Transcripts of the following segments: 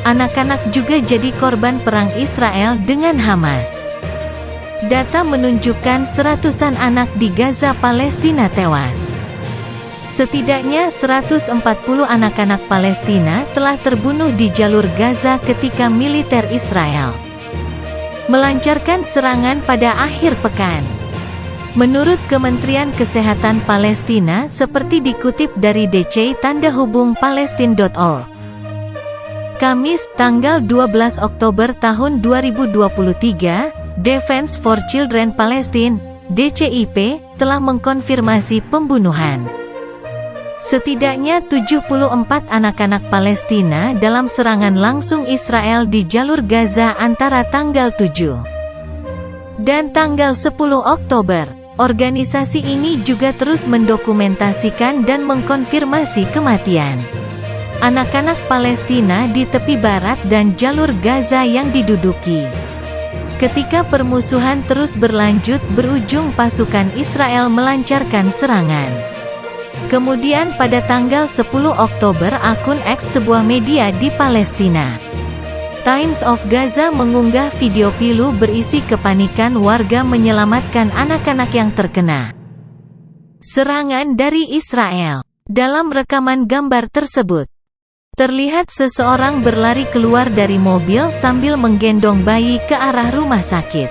Anak-anak juga jadi korban perang Israel dengan Hamas. Data menunjukkan seratusan anak di Gaza Palestina tewas. Setidaknya 140 anak-anak Palestina telah terbunuh di jalur Gaza ketika militer Israel melancarkan serangan pada akhir pekan. Menurut Kementerian Kesehatan Palestina seperti dikutip dari dc-palestine.org. Kamis, tanggal 12 Oktober tahun 2023, Defense for Children Palestine, DCIP, telah mengkonfirmasi pembunuhan setidaknya 74 anak-anak Palestina dalam serangan langsung Israel di jalur Gaza antara tanggal 7 dan tanggal 10 Oktober. Organisasi ini juga terus mendokumentasikan dan mengkonfirmasi kematian anak-anak Palestina di tepi barat dan jalur Gaza yang diduduki. Ketika permusuhan terus berlanjut berujung pasukan Israel melancarkan serangan. Kemudian pada tanggal 10 Oktober akun X sebuah media di Palestina, Times of Gaza mengunggah video pilu berisi kepanikan warga menyelamatkan anak-anak yang terkena serangan dari Israel. Dalam rekaman gambar tersebut, terlihat seseorang berlari keluar dari mobil sambil menggendong bayi ke arah rumah sakit.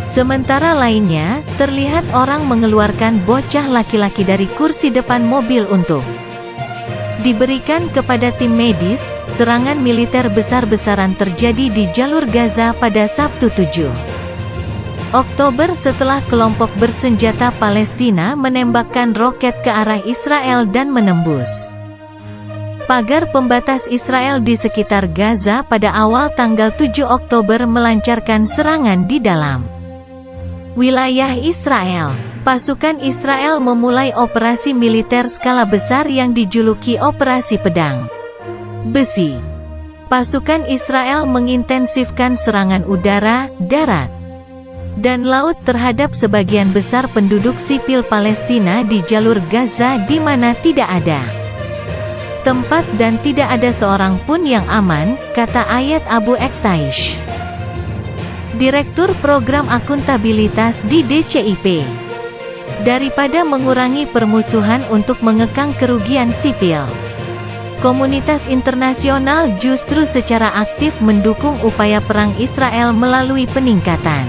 Sementara lainnya, terlihat orang mengeluarkan bocah laki-laki dari kursi depan mobil untuk diberikan kepada tim medis. Serangan militer besar-besaran terjadi di jalur Gaza pada Sabtu 7 Oktober setelah kelompok bersenjata Palestina menembakkan roket ke arah Israel dan menembus pagar pembatas Israel di sekitar Gaza pada awal tanggal 7 Oktober melancarkan serangan di dalam wilayah Israel. Pasukan Israel memulai operasi militer skala besar yang dijuluki Operasi Pedang Besi. Pasukan Israel mengintensifkan serangan udara, darat, dan laut terhadap sebagian besar penduduk sipil Palestina di jalur Gaza di mana tidak ada tempat dan tidak ada seorang pun yang aman, kata Ayat Abu Ektaish, Direktur Program Akuntabilitas di DCIP. Daripada mengurangi permusuhan untuk mengekang kerugian sipil, komunitas internasional justru secara aktif mendukung upaya perang Israel melalui peningkatan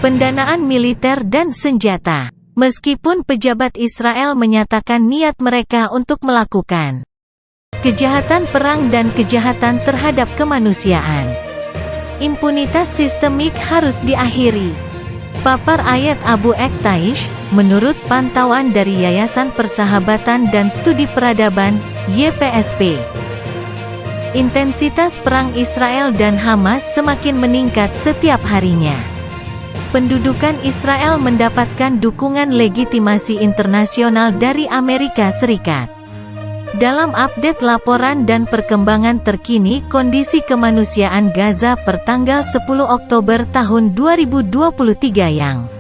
pendanaan militer dan senjata. Meskipun pejabat Israel menyatakan niat mereka untuk melakukan kejahatan perang dan kejahatan terhadap kemanusiaan, impunitas sistemik harus diakhiri. Papar Ayat Abu Ektaish, menurut pantauan dari Yayasan Persahabatan dan Studi Peradaban, YPSP, intensitas perang Israel dan Hamas semakin meningkat setiap harinya. Pendudukan Israel mendapatkan dukungan legitimasi internasional dari Amerika Serikat. Dalam update laporan dan perkembangan terkini kondisi kemanusiaan Gaza per tanggal 10 Oktober tahun 2023 yang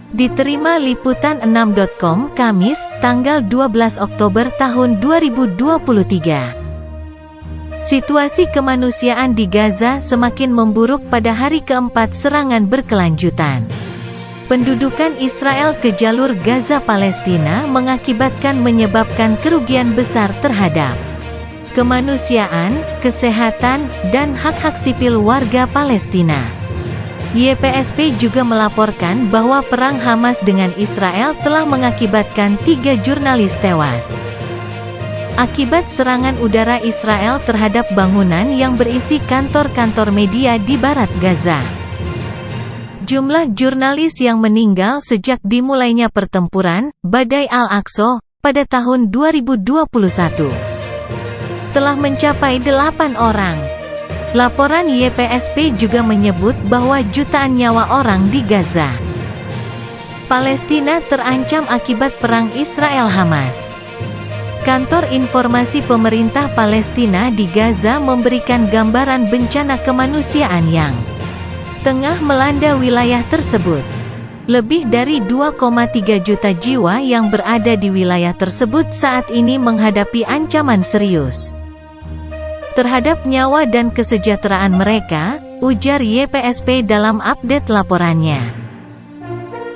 diterima liputan6.com Kamis, tanggal 12 Oktober tahun 2023. Situasi kemanusiaan di Gaza semakin memburuk pada hari keempat serangan berkelanjutan. Pendudukan Israel ke jalur Gaza Palestina menyebabkan kerugian besar terhadap kemanusiaan, kesehatan, dan hak-hak sipil warga Palestina. YPSP juga melaporkan bahwa perang Hamas dengan Israel telah mengakibatkan 3 jurnalis tewas akibat serangan udara Israel terhadap bangunan yang berisi kantor-kantor media di barat Gaza. Jumlah jurnalis yang meninggal sejak dimulainya pertempuran, Badai Al-Aqsa, pada tahun 2021, telah mencapai 8 orang. Laporan YPSP juga menyebut bahwa jutaan nyawa orang di Gaza, Palestina terancam akibat perang Israel-Hamas. Kantor Informasi Pemerintah Palestina di Gaza memberikan gambaran bencana kemanusiaan yang tengah melanda wilayah tersebut. Lebih dari 2,3 juta jiwa yang berada di wilayah tersebut saat ini menghadapi ancaman serius. terhadap nyawa dan kesejahteraan mereka, ujar YPSP dalam update laporannya.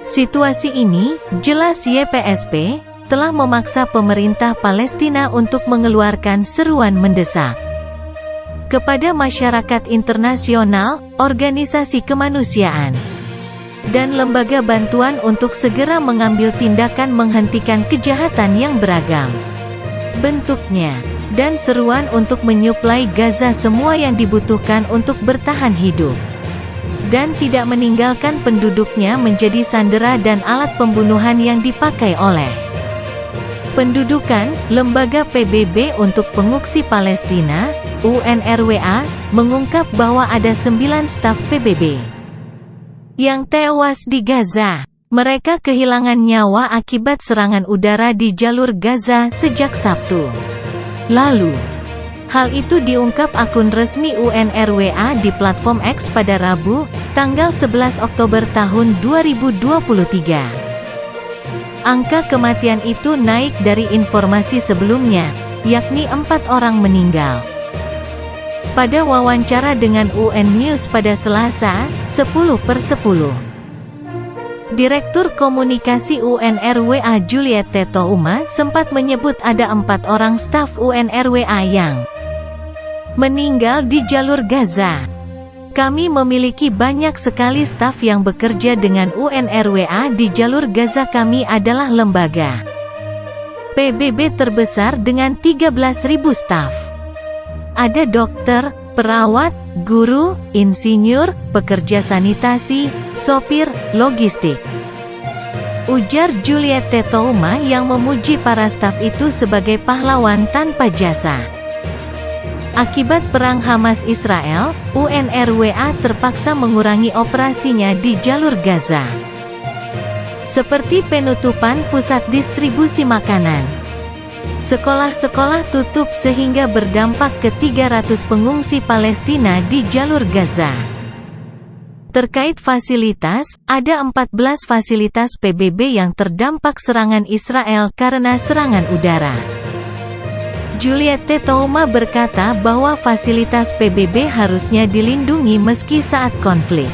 Situasi ini, jelas YPSP, telah memaksa pemerintah Palestina untuk mengeluarkan seruan mendesak kepada masyarakat internasional, organisasi kemanusiaan, dan lembaga bantuan untuk segera mengambil tindakan menghentikan kejahatan yang beragam bentuknya, dan seruan untuk menyuplai Gaza semua yang dibutuhkan untuk bertahan hidup, dan tidak meninggalkan penduduknya menjadi sandera dan alat pembunuhan yang dipakai oleh pendudukan. Lembaga PBB untuk Pengungsi Palestina, UNRWA, mengungkap bahwa ada 9 staf PBB yang tewas di Gaza. Mereka kehilangan nyawa akibat serangan udara di jalur Gaza sejak Sabtu lalu. Hal itu diungkap akun resmi UNRWA di platform X pada Rabu, tanggal 11 Oktober tahun 2023. Angka kematian itu naik dari informasi sebelumnya, yakni 4 orang meninggal. Pada wawancara dengan UN News pada Selasa, 10/10, Direktur Komunikasi UNRWA Juliette Touma sempat menyebut ada 4 orang staf UNRWA yang meninggal di jalur Gaza. Kami memiliki banyak sekali staf yang bekerja dengan UNRWA di jalur Gaza. Kami adalah lembaga PBB terbesar dengan 13.000 staf. Ada dokter, perawat, guru, insinyur, pekerja sanitasi, sopir, logistik, ujar Juliette Touma yang memuji para staf itu sebagai pahlawan tanpa jasa. Akibat perang Hamas-Israel, UNRWA terpaksa mengurangi operasinya di jalur Gaza, seperti penutupan pusat distribusi makanan. Sekolah-sekolah tutup sehingga berdampak ke 300 pengungsi Palestina di jalur Gaza. Terkait fasilitas, ada 14 fasilitas PBB yang terdampak serangan Israel karena serangan udara. Juliette Touma berkata bahwa fasilitas PBB harusnya dilindungi meski saat konflik.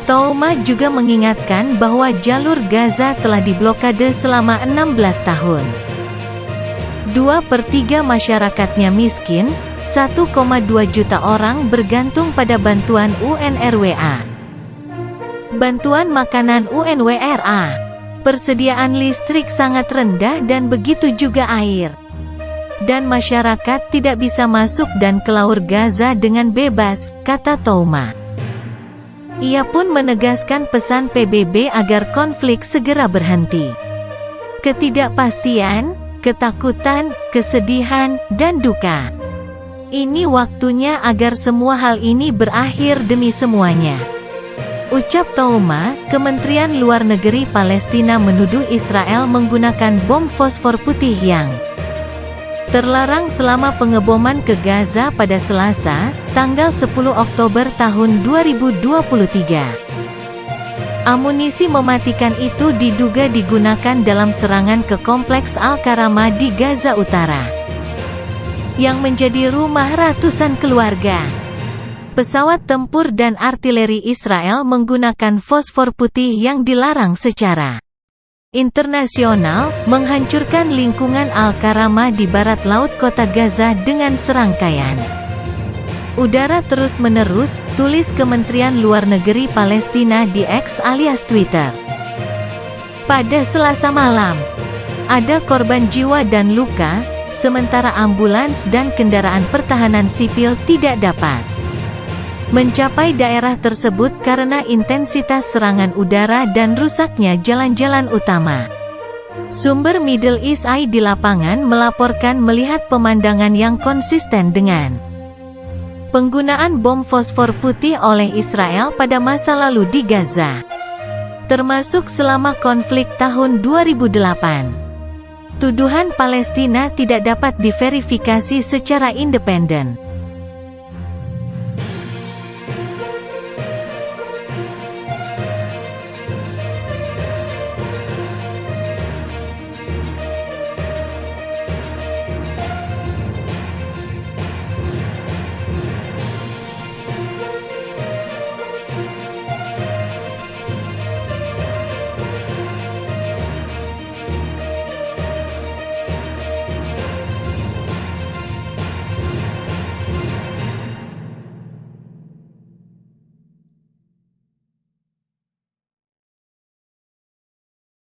Touma juga mengingatkan bahwa jalur Gaza telah diblokade selama 16 tahun. 2/3 masyarakatnya miskin, 1,2 juta orang bergantung pada bantuan UNRWA. Bantuan makanan UNWRA. Persediaan listrik sangat rendah dan begitu juga air. Dan masyarakat tidak bisa masuk dan keluar Gaza dengan bebas, kata Touma. Ia pun menegaskan pesan PBB agar konflik segera berhenti. Ketidakpastian, ketakutan, kesedihan, dan duka. Ini waktunya agar semua hal ini berakhir demi semuanya, ucap Touma. Kementerian Luar Negeri Palestina menuduh Israel menggunakan bom fosfor putih yang terlarang selama pengeboman ke Gaza pada Selasa, tanggal 10 Oktober tahun 2023. Amunisi mematikan itu diduga digunakan dalam serangan ke Kompleks Al-Karama di Gaza Utara, yang menjadi rumah ratusan keluarga. Pesawat tempur dan artileri Israel menggunakan fosfor putih yang dilarang secara internasional, menghancurkan lingkungan Al-Karama di barat laut kota Gaza dengan serangkaian udara terus-menerus, tulis Kementerian Luar Negeri Palestina di X alias Twitter. Pada Selasa malam, ada korban jiwa dan luka, sementara ambulans dan kendaraan pertahanan sipil tidak dapat mencapai daerah tersebut karena intensitas serangan udara dan rusaknya jalan-jalan utama. Sumber Middle East Eye di lapangan melaporkan melihat pemandangan yang konsisten dengan penggunaan bom fosfor putih oleh Israel pada masa lalu di Gaza, termasuk selama konflik tahun 2008. Tuduhan Palestina tidak dapat diverifikasi secara independen.